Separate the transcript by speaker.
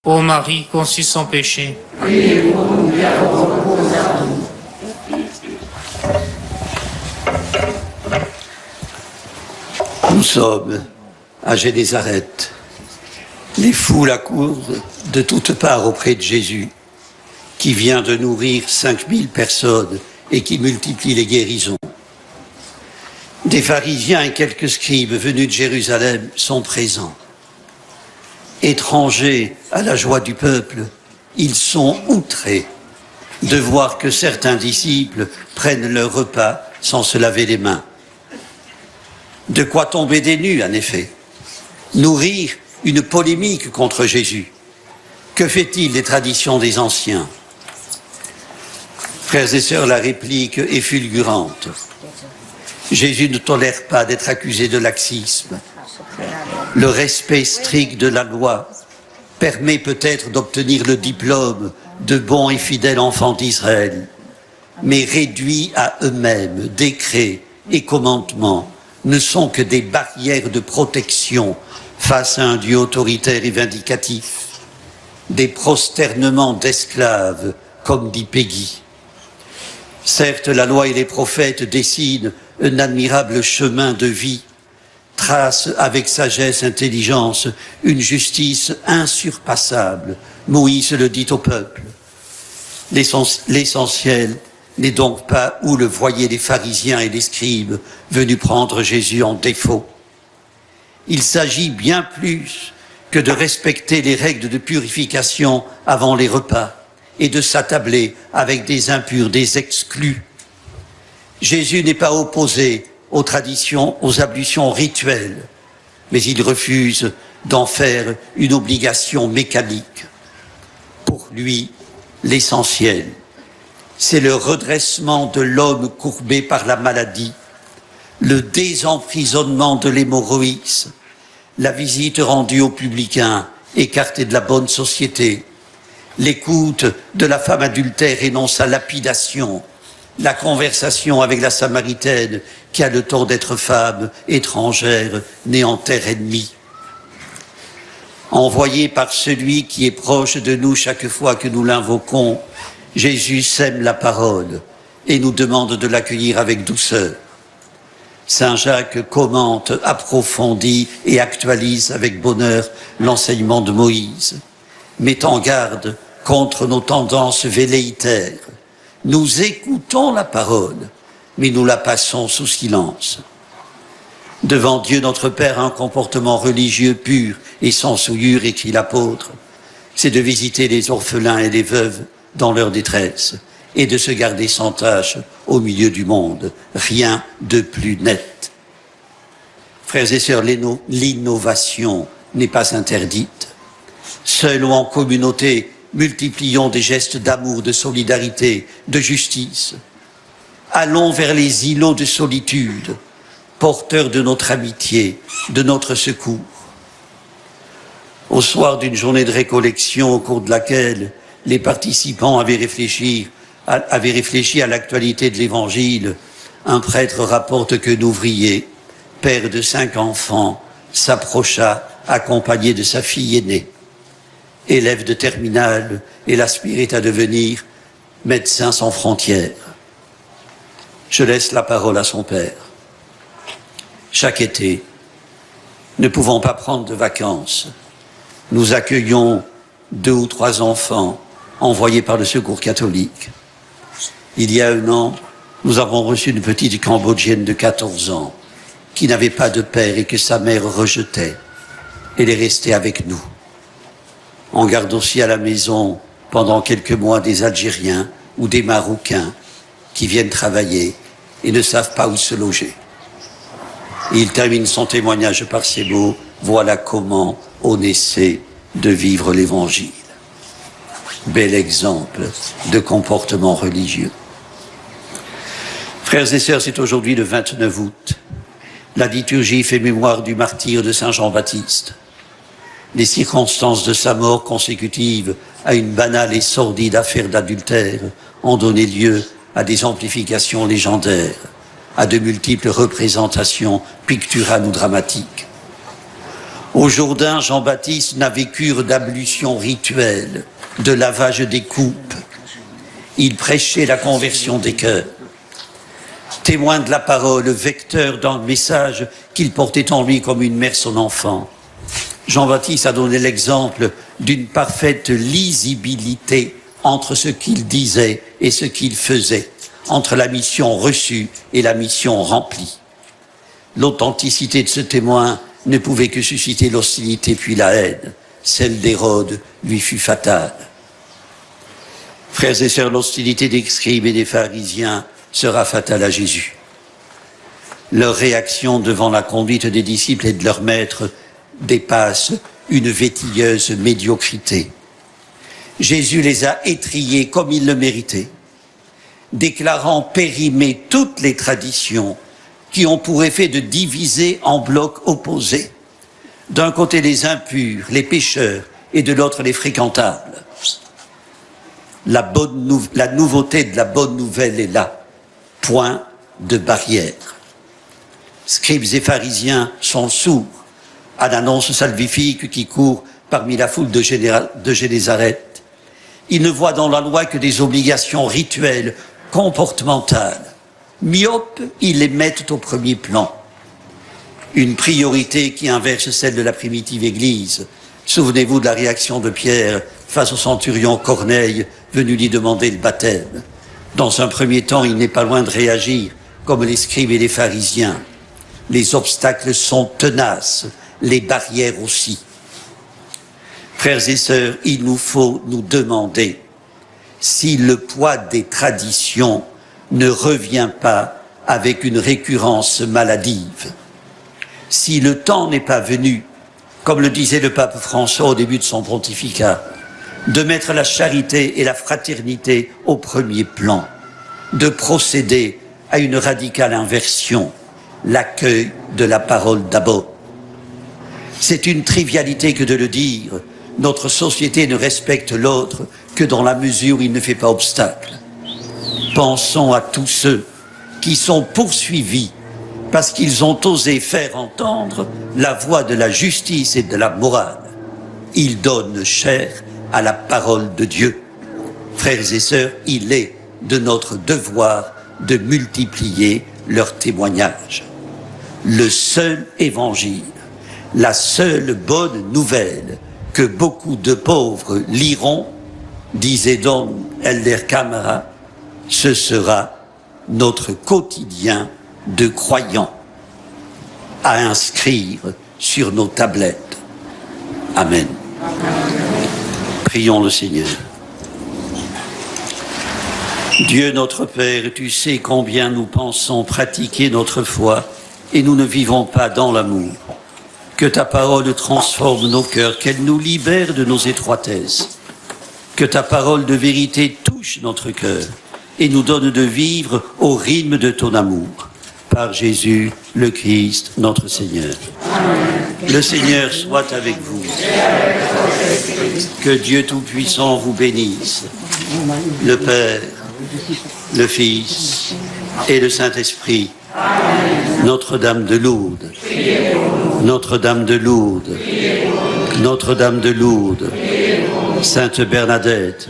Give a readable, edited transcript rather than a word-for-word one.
Speaker 1: Ô Marie, conçue sans péché.
Speaker 2: Nous sommes à Génézareth. Les foules accourent de toutes parts auprès de Jésus, qui vient de nourrir 5000 personnes et qui multiplie les guérisons. Des pharisiens et quelques scribes venus de Jérusalem sont présents. Étrangers à la joie du peuple, ils sont outrés de voir que certains disciples prennent leur repas sans se laver les mains. De quoi tomber des nues, en effet. Nourrir une polémique contre Jésus. Que fait-il des traditions des anciens? Frères et sœurs, la réplique est fulgurante. Jésus ne tolère pas d'être accusé de laxisme. Le respect strict de la loi permet peut-être d'obtenir le diplôme de bon et fidèle enfant d'Israël, mais réduits à eux-mêmes, décrets et commandements ne sont que des barrières de protection face à un Dieu autoritaire et vindicatif, des prosternements d'esclaves, comme dit Péguy. Certes, la loi et les prophètes dessinent un admirable chemin de vie, tracent avec sagesse, intelligence, une justice insurpassable. Moïse le dit au peuple. L'essentiel n'est donc pas où le voyaient les pharisiens et les scribes venus prendre Jésus en défaut. Il s'agit bien plus que de respecter les règles de purification avant les repas et de s'attabler avec des impurs, des exclus. Jésus n'est pas opposé aux traditions, aux ablutions rituelles, mais il refuse d'en faire une obligation mécanique. Pour lui, l'essentiel, c'est le redressement de l'homme courbé par la maladie, le désemprisonnement de l'hémorroïsme, la visite rendue aux publicains, écartés de la bonne société, l'écoute de la femme adultère et non sa lapidation, la conversation avec la Samaritaine qui a le tort d'être femme étrangère, née en terre ennemie. Envoyé par celui qui est proche de nous chaque fois que nous l'invoquons, Jésus sème la parole et nous demande de l'accueillir avec douceur. Saint Jacques commente, approfondit et actualise avec bonheur l'enseignement de Moïse, met en garde contre nos tendances velléitaires. Nous écoutons la parole, mais nous la passons sous silence. Devant Dieu notre Père, un comportement religieux pur et sans souillure, écrit l'apôtre, c'est de visiter les orphelins et les veuves dans leur détresse et de se garder sans tâche au milieu du monde. Rien de plus net. Frères et sœurs, l'innovation n'est pas interdite. Seuls ou en communauté, multiplions des gestes d'amour, de solidarité, de justice. Allons vers les îlots de solitude, porteurs de notre amitié, de notre secours. Au soir d'une journée de récollection au cours de laquelle les participants avaient réfléchi à l'actualité de l'Évangile, un prêtre rapporte qu'un ouvrier, père de 5 enfants, s'approcha accompagné de sa fille aînée. Élève de terminale, et l'aspirait à devenir médecin sans frontières. Je laisse la parole à son père. Chaque été, ne pouvant pas prendre de vacances, nous accueillons 2 ou 3 enfants envoyés par le Secours catholique. Il y a 1 an, nous avons reçu une petite Cambodgienne de 14 ans qui n'avait pas de père et que sa mère rejetait. Elle est restée avec nous. On garde aussi à la maison pendant quelques mois des Algériens ou des Marocains qui viennent travailler et ne savent pas où se loger. Et il termine son témoignage par ces mots: voilà comment on essaie de vivre l'Évangile. Bel exemple de comportement religieux. Frères et sœurs, c'est aujourd'hui le 29 août. La liturgie fait mémoire du martyre de Saint Jean-Baptiste. Les circonstances de sa mort consécutives à une banale et sordide affaire d'adultère ont donné lieu à des amplifications légendaires, à de multiples représentations picturales ou dramatiques. Au Jourdain, Jean-Baptiste n'avait cure d'ablution rituelle, de lavage des coupes. Il prêchait la conversion des cœurs. Témoin de la parole, vecteur d'un message qu'il portait en lui comme une mère son enfant. Jean-Baptiste a donné l'exemple d'une parfaite lisibilité entre ce qu'il disait et ce qu'il faisait, entre la mission reçue et la mission remplie. L'authenticité de ce témoin ne pouvait que susciter l'hostilité puis la haine. Celle d'Hérode lui fut fatale. Frères et sœurs, l'hostilité des scribes et des pharisiens sera fatale à Jésus. Leur réaction devant la conduite des disciples et de leur maître dépasse une vétilleuse médiocrité. Jésus les a étrillés comme ils le méritaient, déclarant périmer toutes les traditions qui ont pour effet de diviser en blocs opposés. D'un côté les impurs, les pécheurs, et de l'autre les fréquentables. La nouveauté de la bonne nouvelle est là. Point de barrière. Scribes et pharisiens sont sourds à l'annonce salvifique qui court parmi la foule de Génézareth. Ils ne voient dans la loi que des obligations rituelles, comportementales. Myopes, ils les mettent au premier plan. Une priorité qui inverse celle de la primitive Église. Souvenez-vous de la réaction de Pierre face au centurion Corneille venu lui demander le baptême. Dans un premier temps, il n'est pas loin de réagir comme les scribes et les pharisiens. Les obstacles sont tenaces, les barrières aussi. Frères et sœurs, il nous faut nous demander si le poids des traditions ne revient pas avec une récurrence maladive. Si le temps n'est pas venu, comme le disait le pape François au début de son pontificat, de mettre la charité et la fraternité au premier plan, de procéder à une radicale inversion, l'accueil de la parole d'abord. C'est une trivialité que de le dire. Notre société ne respecte l'autre que dans la mesure où il ne fait pas obstacle. Pensons à tous ceux qui sont poursuivis parce qu'ils ont osé faire entendre la voix de la justice et de la morale. Ils donnent chair à la parole de Dieu. Frères et sœurs, il est de notre devoir de multiplier leurs témoignages. Le seul évangile, la seule bonne nouvelle que beaucoup de pauvres liront, disait Don Helder Camara, ce sera notre quotidien de croyants à inscrire sur nos tablettes. Amen. Prions le Seigneur. Dieu notre Père, tu sais combien nous pensons pratiquer notre foi et nous ne vivons pas dans l'amour. Que ta parole transforme nos cœurs, qu'elle nous libère de nos étroitesses. Que ta parole de vérité touche notre cœur et nous donne de vivre au rythme de ton amour. Par Jésus, le Christ, notre Seigneur. Amen. Le Seigneur soit avec vous. Que Dieu Tout-Puissant vous bénisse, le Père, le Fils et le Saint-Esprit. Notre-Dame de Lourdes, Notre-Dame de Lourdes, Notre-Dame de Lourdes, Sainte Bernadette,